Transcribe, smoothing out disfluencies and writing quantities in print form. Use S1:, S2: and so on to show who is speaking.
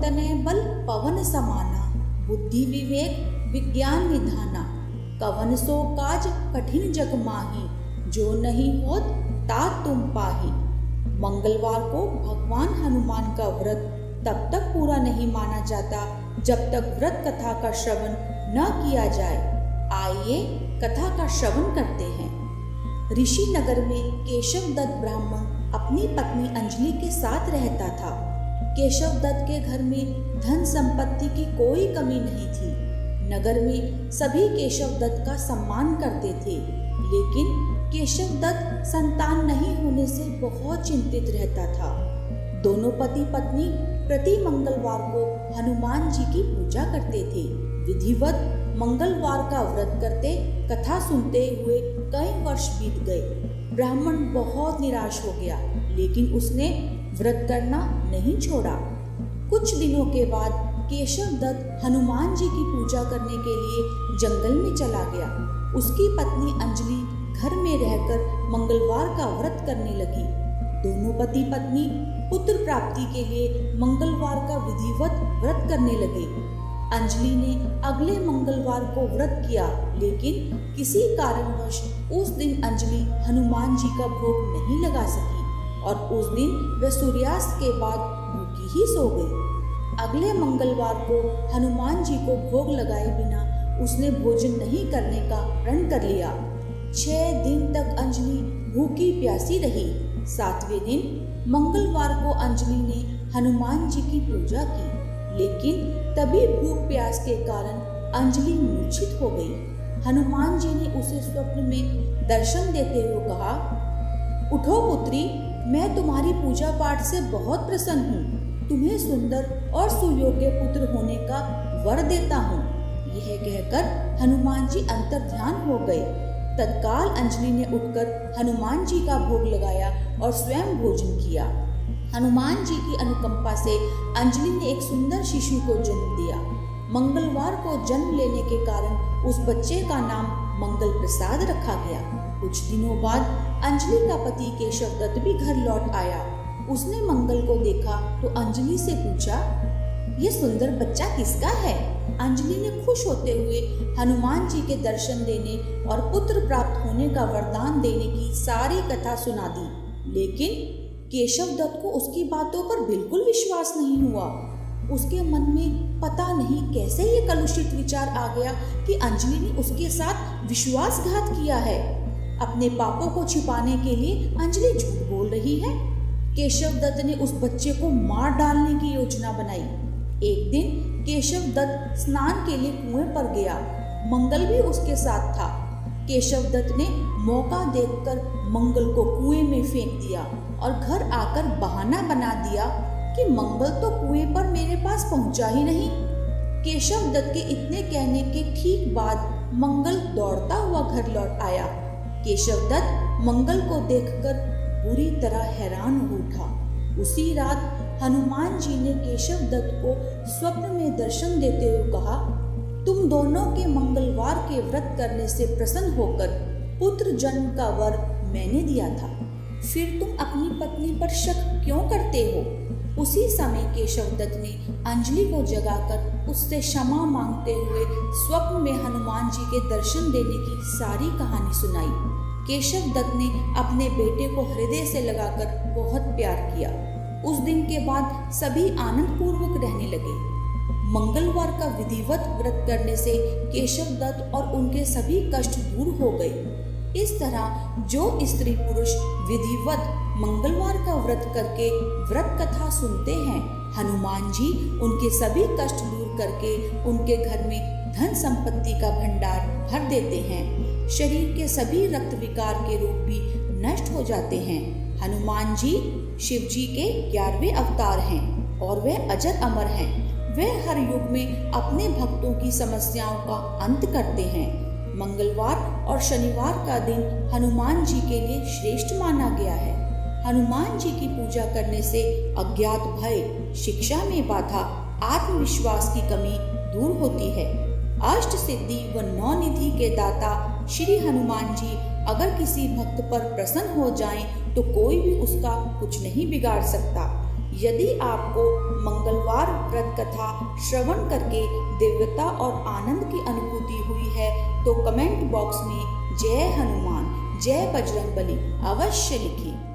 S1: तनय बल पवन समाना, बुद्धि विवेक विज्ञान निधाना। कवन सो काज कठिन जग माही, जो नहीं होत तात तुम पाही। मंगलवार को भगवान हनुमान का व्रत तब तक पूरा नहीं माना जाता जब तक व्रत कथा का श्रवण न किया जाए। आइए कथा का श्रवण करते हैं। ऋषि नगर में केशव दत्त ब्राह्मण अपनी पत्नी अंजलि के साथ रहता था। केशव दत्त के घर में धन संपत्ति की कोई कमी नहीं थी। नगर में सभी केशव दत्त का सम्मान करते थे, लेकिन केशव दत्त संतान नहीं होने से बहुत चिंतित रहता था। दोनों पति पत्नी प्रति मंगलवार को हनुमान जी की पूजा करते थे। विधिवत मंगलवार का व्रत करते, कथा सुनते हुए कई वर्ष बीत गए। ब्राह्मण बहुत निराश हो गया, लेकिन उसने व्रत करना नहीं छोड़ा। कुछ दिनों के बाद केशव दत्त हनुमान जी की पूजा करने के लिए जंगल में चला गया। उसकी पत्नी अंजलि घर में रहकर मंगलवार का व्रत करने लगी। दोनों पति पत्नी पुत्र प्राप्ति के लिए मंगलवार का विधिवत व्रत करने लगे। अंजलि ने अगले मंगलवार को व्रत किया, लेकिन किसी कारणवश उस दिन अंजलि हनुमान जी का भोग नहीं लगा सकी और उस दिन वह सूर्यास्त के बाद भूखी ही सो गई। अगले मंगलवार को हनुमान जी को भोग लगाए बिना उसने भोजन नहीं करने का प्रण कर लिया। 6 दिन तक अंजलि भूखी प्यासी रही। 7वें दिन मंगलवार को अंजलि ने हनुमान जी की पूजा की, लेकिन तभी भूख प्यास के कारण अंजलि मूर्छित हो गई। हनुमान जी ने उसे स्वप्न में दर्शन देते हुए कहा, उठो पुत्री, मैं तुम्हारी पूजा पाठ से बहुत प्रसन्न हूँ। तुम्हें सुंदर और सुयोग्य पुत्र होने का वर देता हूँ। यह कहकर हनुमान जी अंतर्ध्यान हो गए। तत्काल अंजलि ने उठकर हनुमान जी का भोग लगाया और स्वयं भोजन किया। हनुमान जी की अनुकंपा से अंजलि ने एक सुंदर शिशु को जन्म दिया। मंगलवार को जन्म लेने के कारण उस बच्चे का नाम मंगल प्रसाद रखा गया। कुछ दिनों बाद अंजलि का पति केशव दत्त भी घर लौट आया। उसने मंगल को देखा तो अंजलि से पूछा, ये सुंदर बच्चा किसका है? अंजलि ने खुश होते हुए हनुमान जी के दर्शन देने और पुत्र प्राप्त होने का वरदान देने की सारी कथा सुना दी, लेकिन केशव दत्त को उसकी बातों पर बिल्कुल विश्वास नहीं हुआ। उसके मन में पता नहीं कैसे ये कलुषित विचार आ गया कि अंजलि ने उसके साथ विश्वासघात किया है। अपने पापों को छिपाने के लिए अंजलि झूठ बोल रही है। केशव दत्त ने उस बच्चे को मार डालने की योजना बनाई। एक दिन केशव दत्त स्नान के लिए कुएं पर गया। मंगल भी उसके साथ था। केशव दत्त ने मौका देखकर मंगल को कुएं में फेंक दिया और घर आकर बहाना बना दिया कि मंगल तो कुएं पर मेरे पास पहुंचा ही नहीं। केशव दत्त के इतने कहने के ठीक बाद मंगल दौड़ता हुआ घर लौट आया। केशव दत्त मंगल को देखकर बुरी तरह हैरान हो उठा। उसी रात हनुमान जी ने केशव दत्त को स्वप्न में दर्शन देते हुए कहा, तुम दोनों के मंगलवार के व्रत करने से प्रसन्न होकर पुत्र जन्म का वर मैंने दिया था, फिर तुम अपनी पत्नी पर शक क्यों करते हो? उसी समय केशव दत्त ने अंजलि को जगाकर उससे क्षमा मांगते हुए स्वप्न में हनुमान जी के दर्शन देने की सारी कहानी सुनाई। केशव दत्त ने अपने बेटे को हृदय से लगाकर बहुत प्यार किया। उस दिन के बाद सभी आनंद पूर्वक रहने लगे। मंगलवार का विधिवत व्रत करने से केशव दत्त और उनके सभी कष्ट दूर हो गए। इस तरह जो स्त्री पुरुष विधिवत मंगलवार का व्रत करके व्रत कथा सुनते हैं, हनुमान जी उनके सभी कष्ट दूर करके उनके घर में धन संपत्ति का भंडार भर देते हैं। शरीर के सभी रक्त विकार के रोग भी नष्ट हो जाते हैं। हनुमान जी शिव जी के 11वें अवतार हैं और वह अजर अमर हैं। वह हर युग में अपने भक्तों की समस्याओं का अंत करते हैं। मंगलवार और शनिवार का दिन हनुमान जी के लिए श्रेष्ठ माना गया है। हनुमान जी की पूजा करने से अज्ञात भय, शिक्षा में बाधा, आत्मविश्वास की कमी दूर होती है। अष्ट सिद्धि व 9 निधि के दाता श्री हनुमान जी अगर किसी भक्त पर प्रसन्न हो जाएं तो कोई भी उसका कुछ नहीं बिगाड़ सकता। यदि आपको मंगलवार व्रत कथा श्रवण करके दिव्यता और आनंद की अनुभूति हुई है तो कमेंट बॉक्स में जय हनुमान, जय बजरंगबली अवश्य लिखें।